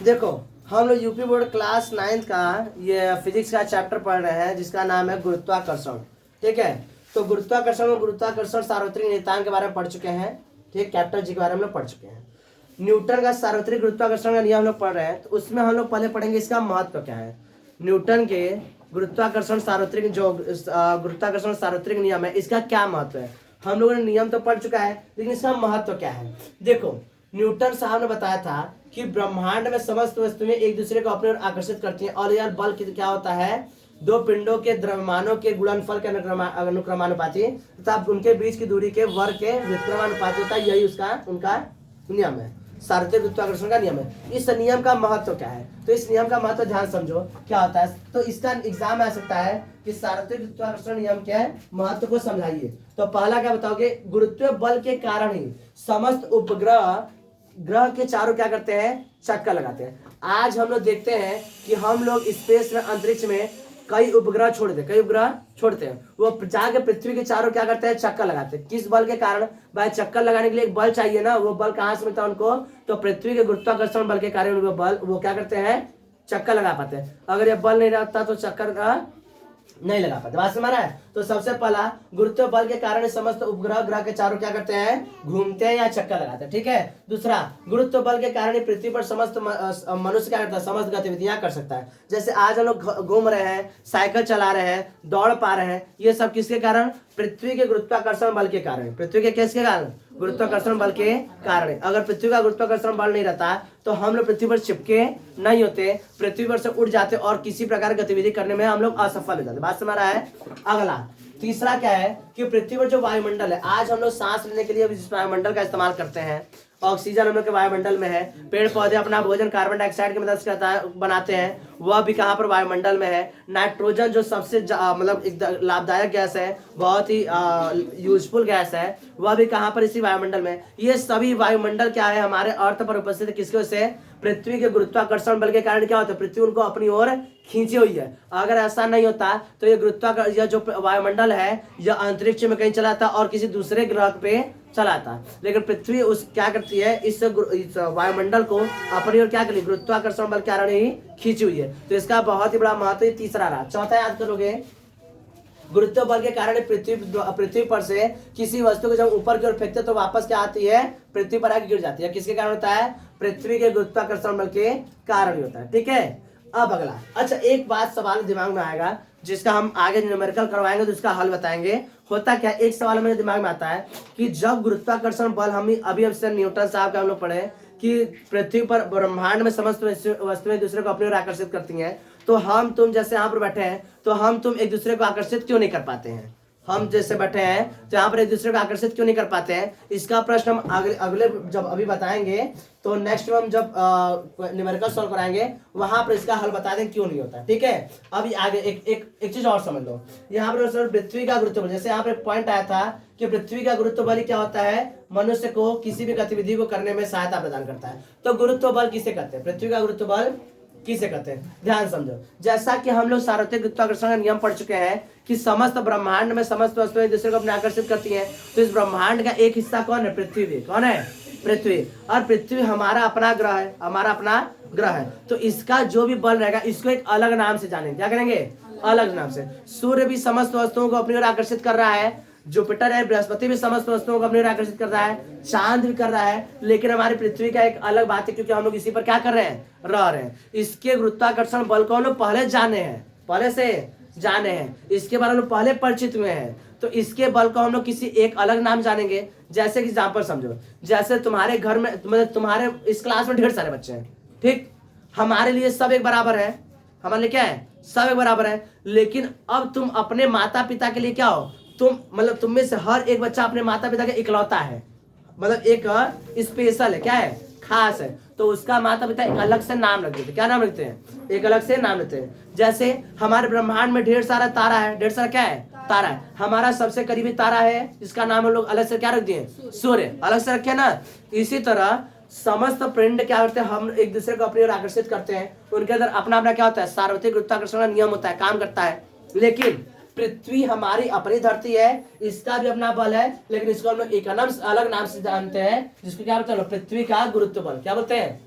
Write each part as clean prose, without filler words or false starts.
देखो हम लोग यूपी बोर्ड क्लास 9th का ये फिजिक्स का चैप्टर पढ़ रहे हैं जिसका नाम है गुरुत्वाकर्षण। ठीक है, तो गुरुत्वाकर्षण में गुरुत्वाकर्षण सार्वत्रिक नियतांक के बारे में पढ़ चुके हैं। ठीक, कैप्टन जी के बारे में हम लोग पढ़ चुके हैं। न्यूटन का सार्वत्रिक गुरुत्वाकर्षण का नियम हम लोग पढ़ रहे हैं, तो उसमें हम लोग पहले पढ़ेंगे इसका महत्व क्या है। न्यूटन के गुरुत्वाकर्षण सार्वत्रिक जो गुरुत्वाकर्षण सार्वत्रिक नियम है, इसका क्या महत्व है। हम लोगों ने नियम तो पढ़ चुका है, लेकिन इसका महत्व क्या है। देखो न्यूटन साहब ने बताया था कि ब्रह्मांड में समस्त वस्तुएं एक दूसरे को अपनी ओर आकर्षित करती हैं, और यार बल क्या होता है, दो पिंडों के द्रव्यमानों के गुणनफल के अनुक्रमानुपाती तथा उनके बीच की दूरी के वर्ग के व्युत्क्रमानुपाती होता है। यही उसका उनका नियम है, सार्वत्रिक गुरुत्वाकर्षण का नियम है। इस नियम का महत्व क्या है, तो इस नियम का महत्व ध्यान समझो क्या होता है। तो इसका एग्जाम आ सकता है कि सार्वत्रिक गुरुत्वाकर्षण नियम क्या है, महत्व को समझाइए। तो पहला क्या बताओगे, गुरुत्वीय बल के कारण ही समस्त उपग्रह ग्रह के चारों क्या करते हैं, चक्कर लगाते हैं। आज हम लोग देखते हैं कि हम लोग स्पेस में, अंतरिक्ष में कई उपग्रह छोड़ते हैं, वो जाके पृथ्वी के चारों क्या करते हैं, चक्कर लगाते हैं। किस बल के कारण, भाई चक्कर लगाने के लिए एक बल चाहिए ना, वो बल कहाँ से मिलता है उनको, तो पृथ्वी के गुरुत्वाकर्षण बल के कारण वो क्या करते हैं, चक्कर लगा पाते हैं। अगर ये बल नहीं रहता तो चक्कर का नहीं लगा पाते। बात समझ रहा है। तो सबसे पहला, गुरुत्व बल के कारण समस्त उपग्रह ग्रह के चारों क्या करते हैं, घूमते हैं या चक्कर लगाते हैं। ठीक है। दूसरा, गुरुत्व बल के कारण पृथ्वी पर समस्त मनुष्य क्या करता है, समस्त गतिविधियां कर सकता है। जैसे आज हम लोग घूम रहे हैं, साइकिल चला रहे हैं, दौड़ पा रहे हैं, ये सब किसके कारण, पृथ्वी के गुरुत्वाकर्षण बल के कारण। पृथ्वी के किसके कारण, गुरुत्वाकर्षण बल के कारण। अगर पृथ्वी का गुरुत्वाकर्षण बल नहीं रहता तो हम लोग पृथ्वी पर चिपके नहीं होते, पृथ्वी पर से उड़ जाते और किसी प्रकार की गतिविधि करने में हम लोग असफल हो जाते। बात समझ रहा है। अगला तीसरा क्या है कि पृथ्वी पर जो वायुमंडल है, आज हम लोग सांस लेने के लिए जिस वायुमंडल का इस्तेमाल करते हैं, ऑक्सीजन हम लोग के वायुमंडल में है, पेड़ पौधे अपना भोजन कार्बन डाइऑक्साइड की मदद से बनाते हैं, वह भी कहाँ पर, वायुमंडल में है। नाइट्रोजन जो सबसे मतलब एक लाभदायक गैस है, बहुत ही यूजफुल गैस है, वह भी कहाँ पर, इसी वायुमंडल में। ये सभी वायुमंडल क्या है, हमारे अर्थ पर उपस्थित है, किसके वजह से, पृथ्वी के गुरुत्वाकर्षण बल के कारण क्या होता है, पृथ्वी उनको अपनी ओर खींची हुई है। अगर ऐसा नहीं होता तो ये गुरुत्वाकर्षण जो वायुमंडल है, यह अंतरिक्ष में कहीं चला था और किसी दूसरे ग्रह पे चला था, लेकिन पृथ्वी उस क्या करती है, इस वायुमंडल को अपनी ओर क्या करी, गुरुत्वाकर्षण बल के कारण ही खींची हुई है। तो इसका बहुत ही बड़ा महत्व तीसरा रहा। चौथा याद करोगे, गुरुत्व बल के कारण पृथ्वी पर से किसी वस्तु को जब ऊपर की ओर फेंकते तो वापस क्या आती है, पृथ्वी पर आके गिर जाती है। किसके कारण होता है, पृथ्वी के गुरुत्वाकर्षण बल के कारण ही होता है। ठीक है। अब अगला, अच्छा एक बात सवाल दिमाग में आएगा जिसका हम आगे न्यूमेरिकल करवाएंगे तो इसका हल बताएंगे। होता क्या, एक सवाल मेरे दिमाग में आता है कि जब गुरुत्वाकर्षण बल, हम अभी न्यूटन साहब का हम लोग पढ़े कि पृथ्वी पर ब्रह्मांड में समस्त वस्तुएं दूसरे को अपनी ओर आकर्षित करती हैं, तो हम तुम जैसे यहाँ पर बैठे हैं तो हम तुम एक दूसरे को आकर्षित क्यों नहीं कर पाते हैं। हम जैसे बैठे हैं तो यहाँ पर एक दूसरे को आकर्षित क्यों नहीं कर पाते हैं, इसका प्रश्न हम अगले जब अभी बताएंगे, तो नेक्स्ट हम जब न्यूमेरिकल सॉल्व कराएंगे वहां पर इसका हल बता दें क्यों नहीं होता। ठीक है। अभी आगे एक चीज और समझ लो। यहाँ पर सर पृथ्वी का गुरुत्व बल, जैसे यहाँ पे पॉइंट आया था कि पृथ्वी का गुरुत्व बल क्या होता है, मनुष्य को किसी भी गतिविधि को करने में सहायता प्रदान करता है। तो गुरुत्व बल किसे कहते हैं, पृथ्वी का गुरुत्व बल किसे कहते हैं, ध्यान समझो। जैसा कि हम लोग सार्वत्रिक गुरुत्वाकर्षण का नियम पढ़ चुके हैं कि समस्त ब्रह्मांड में समस्त वस्तुएं एक दूसरे को अपने आकर्षित करती हैं, तो इस ब्रह्मांड का एक हिस्सा कौन है, पृथ्वी भी। कौन है, पृथ्वी। और पृथ्वी हमारा अपना ग्रह है, हमारा अपना ग्रह है, तो इसका जो भी बल रहेगा इसको एक अलग नाम से जानेंगे। क्या करेंगे, अलग नाम से। सूर्य भी समस्त वस्तुओं को अपनी ओर आकर्षित कर रहा है, जुपिटर है, बृहस्पति भी समस्त वस्तुओं को अपनी ओर आकर्षित कर रहा है, चांद भी कर रहा है, लेकिन हमारी पृथ्वी का एक अलग बात है क्योंकि हम लोग इसी पर क्या कर रहे हैं, रह रहे हैं। इसके गुरुत्वाकर्षण बल को हम लोग पहले जाने हैं, पहले से जाने हैं, इसके बारे में पहले परिचित हुए हैं, तो इसके बल को हम लोग किसी एक अलग नाम जानेंगे। जैसे कि एग्जाम्पल समझो, जैसे तुम्हारे घर में मतलब तुम्हारे इस क्लास में ढेर सारे बच्चे हैं, ठीक, हमारे लिए सब एक बराबर है, हमारे लिए क्या है, सब एक बराबर है, लेकिन अब तुम अपने माता पिता के लिए क्या हो, तुम मतलब तुम में से हर एक बच्चा अपने माता पिता का इकलौता है, मतलब एक स्पेशल है, क्या है, खास है, तो उसका माता पिता एक अलग से नाम रख देते। क्या नाम रखते हैं, एक अलग से नाम रखते हैं। जैसे हमारे ब्रह्मांड में ढेर सारा तारा है, ढेर सारा क्या है, तारा है, हमारा सबसे करीबी तारा है जिसका नाम हम लोग अलग से क्या रख दिए, सूर्य, अलग से रखे ना। इसी तरह समस्त पिंड क्या करते हैं, हम एक दूसरे को अपनी ओर आकर्षित करते हैं, उनके अंदर अपना अपना क्या होता है, सार्वत्रिक गुरुत्वाकर्षण का नियम होता है, काम करता है। लेकिन पृथ्वी हमारी अपनी धरती है, इसका भी अपना बल है, लेकिन इसको हम लोग एक अलग नाम से जानते हैं, जिसको क्या बोलते हैं, पृथ्वी का गुरुत्व बल। क्या बोलते हैं,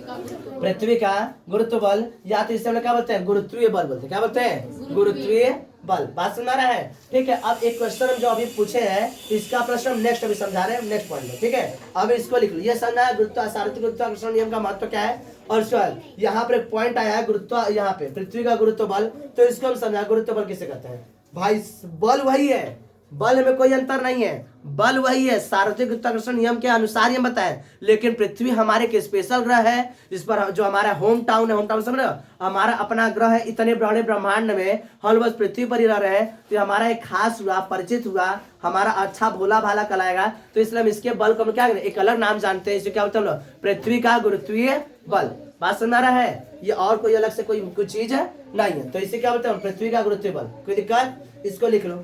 पृथ्वी का गुरुत्व बल, या तो इसे हम लोग क्या बोलते हैं, गुरुत्वीय बल बोलते हैं। क्या बोलते हैं, गुरुत्वीय बल। बात समझ रहा है, ठीक है। अब एक क्वेश्चन हम जो अभी पूछे हैं, इसका प्रश्न हम नेक्स्ट अभी समझा रहे हैं, नेक्स्ट पॉइंट में, ठीक है। अब इसको लिख लो, ये समझना है सार्वत्रिक गुरुत्वाकर्षण नियम का महत्व क्या है। और सवाल यहाँ पर एक पॉइंट आया है, गुरुत्व, यहाँ पे पृथ्वी का गुरुत्व बल, तो इसको हम समझा गुरुत्व बल किसे कहते हैं। भाई बल वही है, बल में कोई अंतर नहीं है, बल वही है, सार्वत्रिक गुरुत्वाकर्षण नियम के अनुसार ये बताए। लेकिन पृथ्वी हमारे एक स्पेशल ग्रह है, जिस पर जो हमारा होम टाउन है, होम टाउन समझ रहे हो, हमारा अपना ग्रह है। इतने बड़े ब्रह्मांड में हम बस पृथ्वी पर ही रह रहे हैं, तो हमारा एक खास हुआ, परिचित हुआ, हमारा अच्छा भोला भाला कहलाएगा। तो इसलिए हम इसके बल को हम क्या करें, एक अलग नाम जानते हैं, इसे क्या बोलते हैं हम लोग, पृथ्वी का गुरुत्वीय बल। बात समझ रहा है, ये और कोई अलग से कोई कुछ चीज है नहीं है। तो इसे क्या बोलते हैं, पृथ्वी का गुरुत्वीय बल। कोई दिक्कत, इसको लिख लो।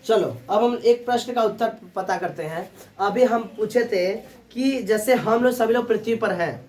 चलो अब हम एक प्रश्न का उत्तर पता करते हैं। अभी हम पूछे थे कि जैसे हम लोग सभी लोग पृथ्वी पर हैं,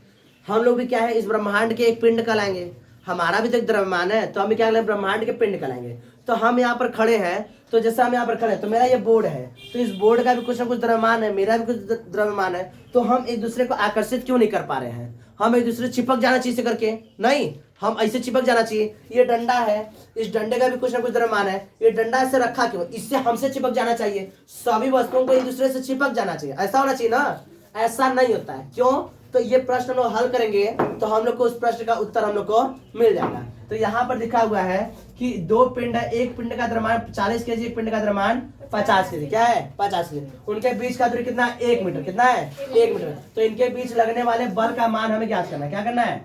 हम लोग भी क्या है, इस ब्रह्मांड के एक पिंड कहलाएंगे। हमारा भी तो एक द्रव्यमान है, तो हम क्या कहलाएंगे, ब्रह्मांड के पिंड कहलाएंगे। तो हम यहाँ पर खड़े हैं, तो जैसे हम यहाँ पर खड़े हैं, तो मेरा ये बोर्ड है, तो इस बोर्ड का भी कुछ ना कुछ द्रव्यमान है, मेरा भी कुछ द्रव्यमान है। तो हम एक दूसरे को आकर्षित क्यों नहीं कर पा रहे हैं, हम एक दूसरे चिपक जाना चाहिए इसे करके, नहीं, हम ऐसे चिपक जाना चाहिए। ये डंडा है, इस डंडे का भी कुछ ना कुछ द्रव्यमान है, ये डंडा ऐसे रखा क्यों, इससे हमसे चिपक जाना चाहिए। सभी वस्तुओं को एक दूसरे से चिपक जाना चाहिए, ऐसा होना चाहिए ना, ऐसा नहीं होता है। क्यों, तो ये प्रश्न लोग हल करेंगे तो हम लोग को उस प्रश्न का उत्तर हम लोग को मिल जाएगा। तो यहाँ पर लिखा हुआ है कि दो पिंड है, एक पिंड का द्रव्यमान 40 केजी, एक पिंड का द्रव्यमान 50 केजी। क्या है, 50 केजी। उनके बीच का दूरी कितना है, 1 मीटर। कितना है, 1 मीटर। तो इनके बीच लगने वाले बल का मान हमें ज्ञात करना है। क्या करना है,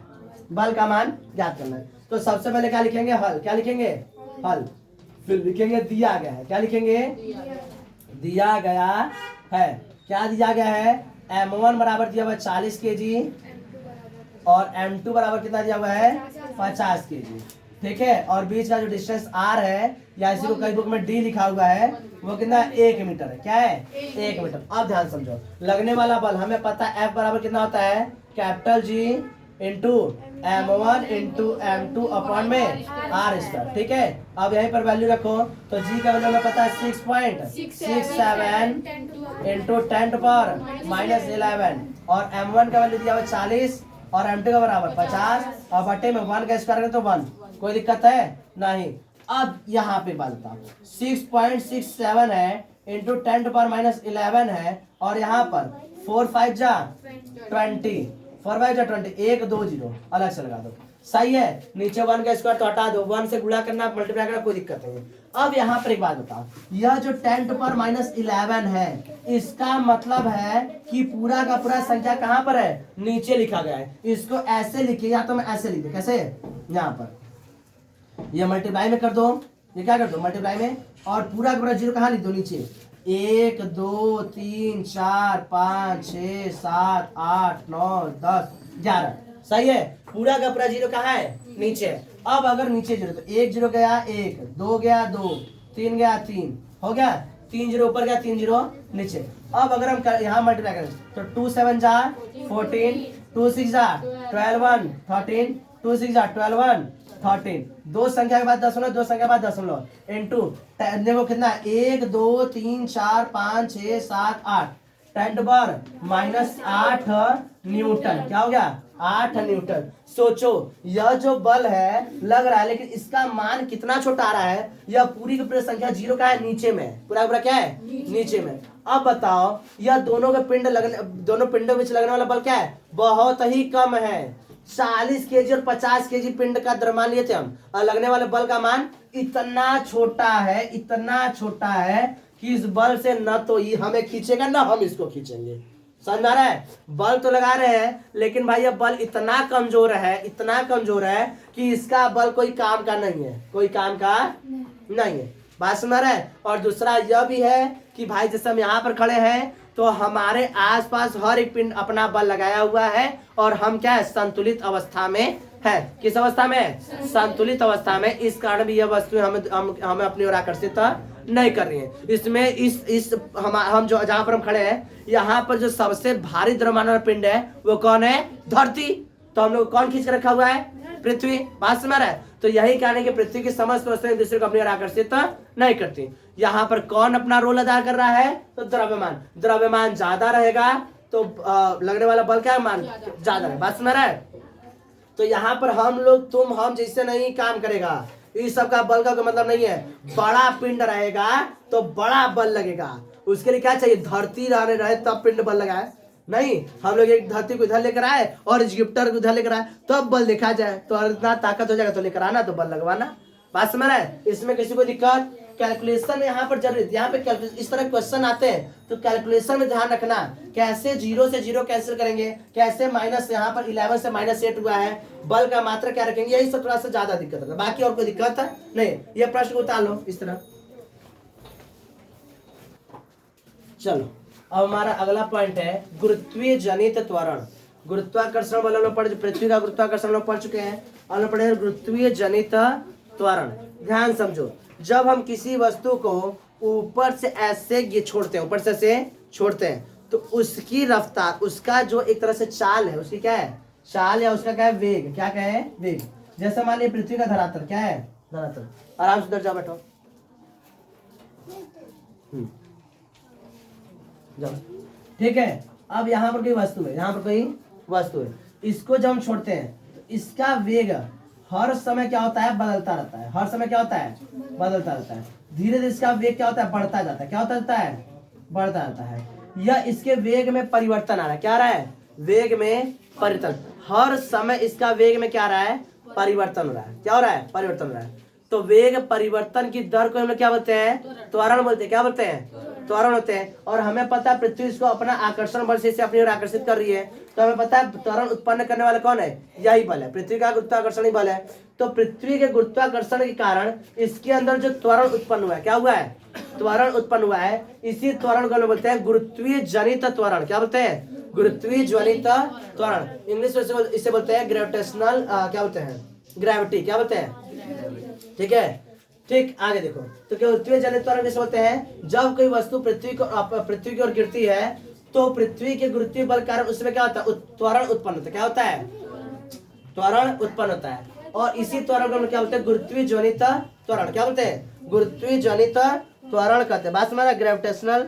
बल का मान ज्ञात करना है। तो सबसे पहले क्या लिखेंगे, हल। क्या लिखेंगे, हल। फिर लिखेंगे दिया गया है। क्या लिखेंगे, दिया गया है। क्या दिया गया है, M1 बराबर दिया हुआ है 40 केजी और M2 बराबर कितना दिया हुआ है, 50 केजी, ठीक है। और बीच का जो डिस्टेंस R है, या इसी को कई बुक में D लिखा हुआ है, वो कितना, 1 मीटर है। क्या है, 1 मीटर। अब ध्यान समझो, लगने वाला बल हमें पता है F बराबर कितना होता है, capital G into M1 into M2 upon में R², ठीक है। अब यहीं पर वैल्यू रखो, तो G का वैल्यू हमें पता है 6.67 इंटू 10⁻⁻11 और M1 का वैल्यू दिया हुआ 40 और M2 का बराबर 50 और बटे में 1 का स्क्वायर करें तो 1। कोई दिक्कत है नहीं। अब यहाँ पे बात बताओ, 6.67 है इंटू 10⁻11 है, और यहाँ पर 4 5 जा 20, 4 5 जा 20, 1 2 0 अलग से लगा दो, सही है। नीचे 1 का स्क्वायर तो हटा दो, 1 से गुणा करना, मल्टीप्लाई करना, कोई दिक्कत नहीं है। अब यहाँ पर एक बात बताओ, यह जो 10⁻11 है, इसका मतलब है कि पूरा का पूरा संख्या कहाँ पर है, नीचे लिखा गया है। इसको ऐसे लिखिए, या तो मैं ऐसे लिख दे, कैसे, यहाँ पर ये मल्टीप्लाई में कर दो, ये क्या कर दो, मल्टीप्लाई में, और पूरा का पूरा जीरो कहाँ लिख दो, नीचे। 1 2 3 4 5 6 7 8 9 10 11, सही है। पूरा का पूरा जीरो कहाँ है, नीचे। अब अगर नीचे जीरो, तो 1 0 गया 1, 2 गया 2, 3 गया 3, हो गया 3 0 ऊपर गया, 3 0 नीचे। अब अगर हम यहाँ मल्टीप्लाई करें, तो 2 7 जा 14, 2 6 जा 12 13, 2 6 जा 12 13, दो संख्या के बाद दशमलव, दो संख्या के बाद दशमलव, इंटू देखो कितना, 1 2 3 4 5 6 7 8, 10⁻⁻8 न्यूटन। क्या हो गया, 8 न्यूटन। सोचो, यह जो बल है लग रहा है, लेकिन इसका मान कितना छोटा आ रहा है, यह पूरी की पूरी संख्या जीरो का है, नीचे में, पूरा पूरा क्या है, नीचे में। अब बताओ, यह दोनों के पिंड लगने, दोनों पिंडों के बीच लगने वाला बल क्या है, बहुत ही कम है। 40 केजी और 50 केजी पिंड का द्रव्यमान लिए थे हम, और लगने वाले बल का मान इतना छोटा है, इतना छोटा है कि इस बल से न तो ये हमें खींचेगा, ना हम इसको खींचेंगे। समझ आ रहा है, बल तो लगा रहे हैं, लेकिन भाई ये बल इतना कमजोर है, इतना कमजोर है कि इसका बल कोई काम का नहीं है, कोई काम का नहीं है। बात समझ रहा है। और दूसरा यह भी है कि भाई जैसे हम यहाँ पर खड़े हैं, तो हमारे आसपास हर एक पिंड अपना बल लगाया हुआ है, और हम क्या है, संतुलित अवस्था में है। किस अवस्था में, संतुलित अवस्था में। इस कारण भी यह वस्तु हमें अपनी ओर आकर्षित नहीं कर रही है। इसमें इस हम जो जहाँ पर हम खड़े हैं, यहाँ पर जो सबसे भारी द्रव्यमान वाला पिंड है वो कौन है, धरती। तो हम लोग कौन खींच कर रखा हुआ है, पृथ्वी। बात समझ रहा है। तो यही कारण है कि पृथ्वी की समस्त वस्तुएं एक दूसरे को अपनी ओर आकर्षित नहीं करती। यहाँ पर कौन अपना रोल अदा कर रहा है, तो द्रव्यमान। द्रव्यमान ज्यादा रहेगा तो लगने वाला बल क्या है, मान ज्यादा है। बात सुना रहा है? तो यहाँ पर हम लोग तुम हम जैसे नहीं काम करेगा, इस सब का बल का कोई मतलब नहीं है। बड़ा पिंड रहेगा तो बड़ा बल लगेगा। उसके लिए क्या चाहिए, धरती रहने रहे तब पिंड बल लगाए, नहीं हम लोग एक धरती को इधर लेकर आए और जुपिटर को इधर लेकर आए तब बल देखा जाए, तो इतना ताकत हो जाएगा तो लेकर आना तो बल लगवाना। बात समझ रहा है? इसमें किसी को दिक्कत? कैलकुलेशन यहाँ पर जरूरी, यहाँ पे इस तरह क्वेश्चन आते हैं तो कैलकुलेशन में ध्यान रखना, कैसे 0 से 0 कैंसिल करेंगे, कैसे माइनस यहाँ पर 11 से -8 हुआ है, बल का मात्रा क्या रखेंगे, यही सब थोड़ा सा ज्यादा दिक्कत है, बाकी और कोई दिक्कत नहीं। ये प्रश्न को उतार लो इस तरह। चलो अब हमारा अगला पॉइंट है गुरुत्वीय जनित त्वरण। गुरुत्वाकर्षण बल हम लोग पढ़, पृथ्वी का गुरुत्वाकर्षण हम लोग पढ़ चुके हैं, हम लोग पढ़े गुरुत्वीय जनित त्वरण। ध्यान समझो, जब हम किसी वस्तु को ऊपर से ऐसे छोड़ते हैं, ऊपर से ऐसे छोड़ते हैं, तो उसकी रफ्तार, उसका जो एक तरह से चाल है, उसकी क्या है, चाल या उसका क्या है, वेग, क्या है, वेग। जैसे मान लीजिए पृथ्वी का धरातल क्या है, धरातल, आराम से उधर जाओ, बैठो, जाओ, ठीक है। अब यहाँ पर कोई वस्तु है, यहाँ पर कोई वस्तु है, इसको जब हम छोड़ते हैं तो इसका वेग हर समय क्या होता है, बदलता रहता है, हर समय क्या होता है, बदलता रहता है। धीरे धीरे इसका वेग क्या होता है, बढ़ता जाता है, क्या होता रहता है, बढ़ता रहता है। यह इसके वेग में परिवर्तन आ रहा है, क्या आ रहा है, वेग में परिवर्तन, हर समय इसका वेग में क्या आ रहा है, परिवर्तन हो रहा है, क्या हो रहा है, परिवर्तन हो रहा है। तो वेग परिवर्तन की दर को हम लोग क्या बोलते हैं, त्वरण बोलते हैं, क्या बोलते हैं, त्वरण होते हैं। और हमें पता है पृथ्वी इसको अपना आकर्षण बल से अपनी ओर आकर्षित कर रही है, तो हमें पता है त्वरण उत्पन्न करने वाला कौन है, यही बल है, पृथ्वी का गुरुत्वाकर्षण ही बल है। तो पृथ्वी के गुरुत्वाकर्षण के कारण इसके अंदर जो त्वरण उत्पन्न हुआ है, क्या हुआ है, त्वरण उत्पन्न हुआ है, इसी त्वरण को बोलते हैं गुरुत्वीय जनित त्वरण। क्या बोलते हैं, गुरुत्वीय जनित त्वरण। इंग्लिश में इसे बोलते हैं ग्रेविटेशनल, क्या बोलते हैं, ग्रेविटी, क्या बोलते हैं, ठीक है। ठीक, आगे देखो, तो क्या गुरुत्वीय जनित त्वरण किसे बोलते हैं, जब कोई वस्तु पृथ्वी की ओर गिरती है तो पृथ्वी के गुरुत्वीय बल कारण उसमें क्या होता है, त्वरण उत्पन्न होता है, क्या होता है, त्वरण उत्पन्न होता है। और इसी त्वरण को क्या बोलते हैं, गुरुत्वीय जनित त्वरण, क्या बोलते हैं, गुरुत्वीय जनित त्वरण कहते हैं। बात समझ, ग्रेविटेशनल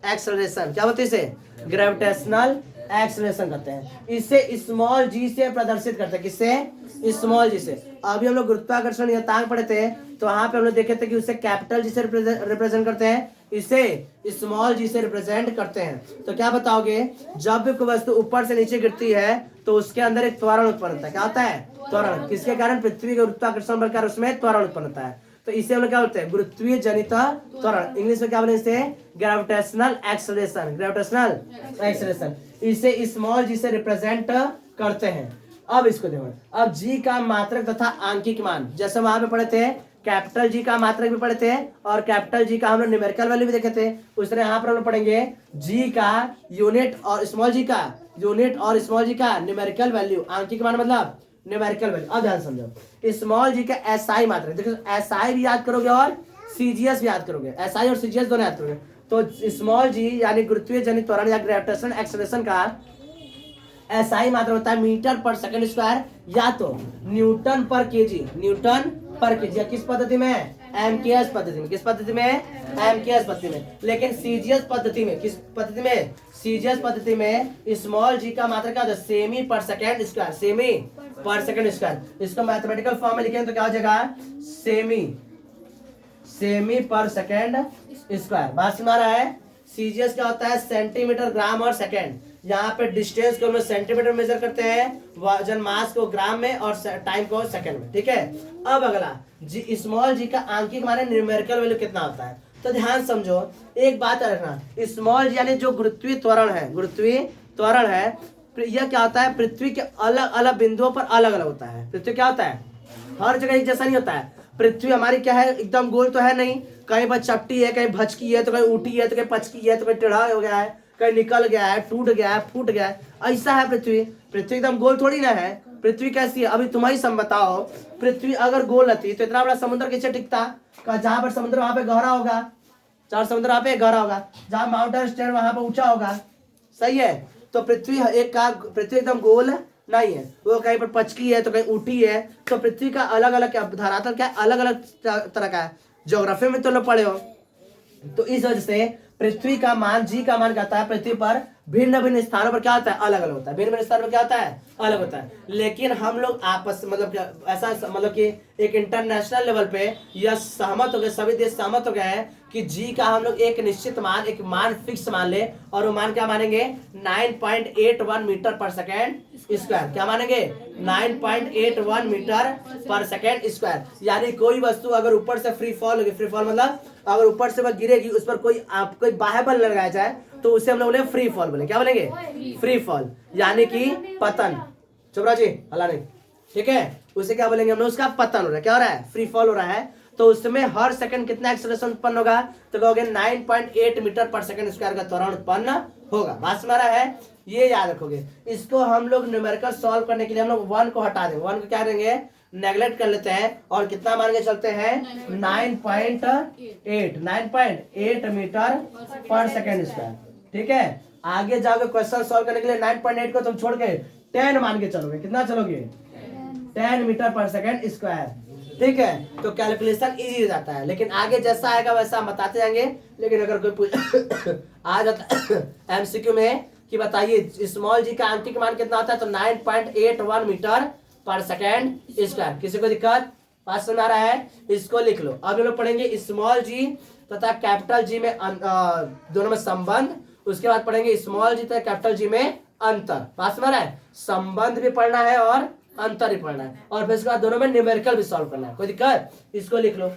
एक्सेलरेशन, क्या बोलते हैं इसे, ग्रेविटेशनल एक्सेलरेशन कहते हैं। इसे स्मॉल जी से प्रदर्शित करते हैं, किससे, स्मॉल जी से। अभी हम लोग गुरुत्वाकर्षण नियतांक पढ़े थे, तो वहां पे हम लोग देखे थे कि उसे कैपिटल जी से रिप्रेजेंट करते हैं, इसे स्मॉल जी से रिप्रेजेंट करते हैं। तो क्या बताओगे, जब भी कोई वस्तु ऊपर से नीचे गिरती है तो उसके अंदर एक त्वरण उत्पन्न होता है, क्या होता है, त्वरण, किसके कारण, पृथ्वी के गुरुत्वाकर्षण बल कारण उसमें त्वरण उत्पन्न होता है। तो इसे हम लोग क्या बोलते हैं, गुरुत्वीय जनित त्वरण। इंग्लिश में क्या बोलते हैं इसे, ग्रेविटेशनल एक्सेलरेशन, ग्रेविटेशनल एक्सेलरेशन। इसे स्मॉल जी से रिप्रेजेंट करते हैं। अब इसको देखो, अब जी का मात्रक तथा आंकिक मान, जैसे वहां पे पढ़े थे, कैपिटल जी का मात्रक भी पढ़े थे और कैपिटल जी का हम लोग न्यूमेरिकल वैल्यू भी देखे थे। उस तरह यहाँ पर हम लोग पढ़ेंगे जी का यूनिट और स्मॉल जी का यूनिट और स्मॉल जी का न्यूमेरिकल वैल्यू, आंकिक मान मतलब न्यूमेरिकल वैल्यू। अब ध्यान समझो, स्मॉल जी का एसआई मात्रक, देखो एसआई भी याद करोगे और सीजीएस भी याद करोगे, एसआई और सीजीएस दोनों याद करोगे। तो स्मॉल जी यानी गुरुत्वीय जनित त्वरण या ग्रेविटेशनल एक्सेलरेशन का एसआई मात्रा होता है मीटर पर सेकंड स्क्वायर या तो न्यूटन पर केजी, न्यूटन पर केजी, या किस पद्धति में, एमकेएस पद्धति में, किस पद्धति में, एमकेएस पद्धति में। लेकिन सीजीएस पद्धति में, किस पद्धति में, सीजीएस पद्धति में स्मॉल जी का मात्रा क्या होता है, सेमी पर सेकंड स्क्वायर, सेमी पर सेकंड स्क्वायर। इसको मैथमेटिकल फॉर्म में लिखेंगे तो क्या हो जाएगा, सेमी पर सेकंड स्क्वायर। बात सुना रहा है, सीजीएस क्या होता है, सेंटीमीटर, ग्राम और सेकंड। यहाँ पे डिस्टेंस को हम लोग सेंटीमीटर मेजर करते हैं, वजन मास को ग्राम में और टाइम को सेकंड में, ठीक है। अब अगला जी, स्मॉल जी का आंकिक माने न्यूमेरिकल वैल्यू कितना होता है। तो ध्यान समझो, एक बात रखना, स्मॉल यानी जो गुरुत्वीय त्वरण है, गुरुत्वीय त्वरण है, यह क्या होता है, पृथ्वी के अलग अलग बिंदुओं पर अलग अलग होता है। पृथ्वी क्या होता है, हर जगह एक जैसा नहीं होता है। पृथ्वी हमारी क्या है, एकदम गोल तो है नहीं, कहीं पर चपटी है, कहीं भचकी है, तो कहीं ऊटी है, तो कहीं पचकी है, तो कहीं टेढ़ा हो गया है, कहीं निकल गया है, टूट गया है, फूट गया है, ऐसा है पृथ्वी। पृथ्वी एकदम गोल थोड़ी ना है। पृथ्वी कैसी है, अभी तुम्हारी सम बताओ, पृथ्वी अगर गोल रहती तो इतना बड़ा समुद्र कैसे टिकता, जहाँ पर समुद्र वहां पे गहरा होगा, चार समुद्र वहां पे गहरा होगा, जहाँ माउंटेन स्टेन वहां पे ऊंचा होगा, सही है। तो पृथ्वी पृथ्वी एकदम गोल नहीं है, वो कहीं पर पचकी है तो कहीं ऊटी है। तो पृथ्वी का अलग अलग क्या धरातल, क्या अलग अलग तरह का है, ज्योग्राफी में तो लोग पढ़े हो। तो इस वजह से पृथ्वी का मान, जी का मान कहता है पृथ्वी पर भिन्न भिन्न स्थानों पर क्या होता है, अलग अलग होता है। भिन्न भिन्न स्थानों पर क्या होता है, अलग होता है। लेकिन हम लोग आपस मतलब ऐसा मतलब कि एक इंटरनेशनल लेवल पे यह सहमत हो गए, सभी देश सहमत हो गए हैं कि जी का हम लोग एक निश्चित मान, एक मान फिक्स मान ले, और वो मान क्या मानेंगे, 9.81 मीटर पर सेकेंड स्क्वायर। क्या मानेंगे, 9.81 मीटर पर सेकेंड स्क्वायर। यानी कोई वस्तु अगर ऊपर से फ्री फॉल होगी, फ्री फॉल मतलब अगर ऊपर से वह गिरेगी, उस पर कोई बाह्य बल लगाया जाए तो उसे हम लोग बोले फ्री फॉल बोले। क्या बोलेंगे, फ्री फॉल, यानी कि पतन। चुपरा जी, हला नहीं, ठीक है, उसे क्या बोलेंगे हम लोग, उसका पतन हो रहा है। क्या हो रहा है, फ्री फॉल हो रहा है। तो उसमें हर सेकंड कितना एक्सेलरेशन उत्पन्न होगा, तो कहोगे 9.8 मीटर पर सेकंड स्क्वायर का त्वरण उत्पन्न होगा। बात सुना रहा है, ये याद रखोगे। इसको हम लोग न्यूमेरिकल सॉल्व करने के लिए हम लोग 1 को हटा देंगे, 1 को क्या देंगे, नेगलेक्ट कर लेते हैं, और कितना मान के चलते हैं, 9.8 मीटर पर सेकेंड स्क्वायर। ठीक है, आगे जाओगे क्वेश्चन सॉल्व करने के लिए 9.8 को तुम छोड़ के 10 मान के चलोगे। कितना चलोगे, 10 मीटर पर सेकेंड स्क्वायर। ठीक है, तो कैलकुलेशन इजी हो जाता है। लेकिन आगे जैसा आएगा वैसा हम बताते जाएंगे। लेकिन अगर कोई आ जाता एमसीक्यू में कि बताइए स्मॉल जी का आंतरिक मान कितना होता है, तो 9.81 मीटर पर सेकेंड स्क्वायर। किसी को दिक्कत, बात सुना रहा है, इसको लिख लो। अब हम लोग पढ़ेंगे स्मॉल जी तथा कैपिटल जी में दोनों में संबंध। उसके बाद पढ़ेंगे स्मॉल जी तथा कैपिटल जी में अंतर। बात सुना रहा है, संबंध भी पढ़ना है और अंतर भी पढ़ना है, और फिर उसके बाद दोनों में न्यूमेरिकल भी सॉल्व करना है। कोई दिक्कत, इसको लिख लो।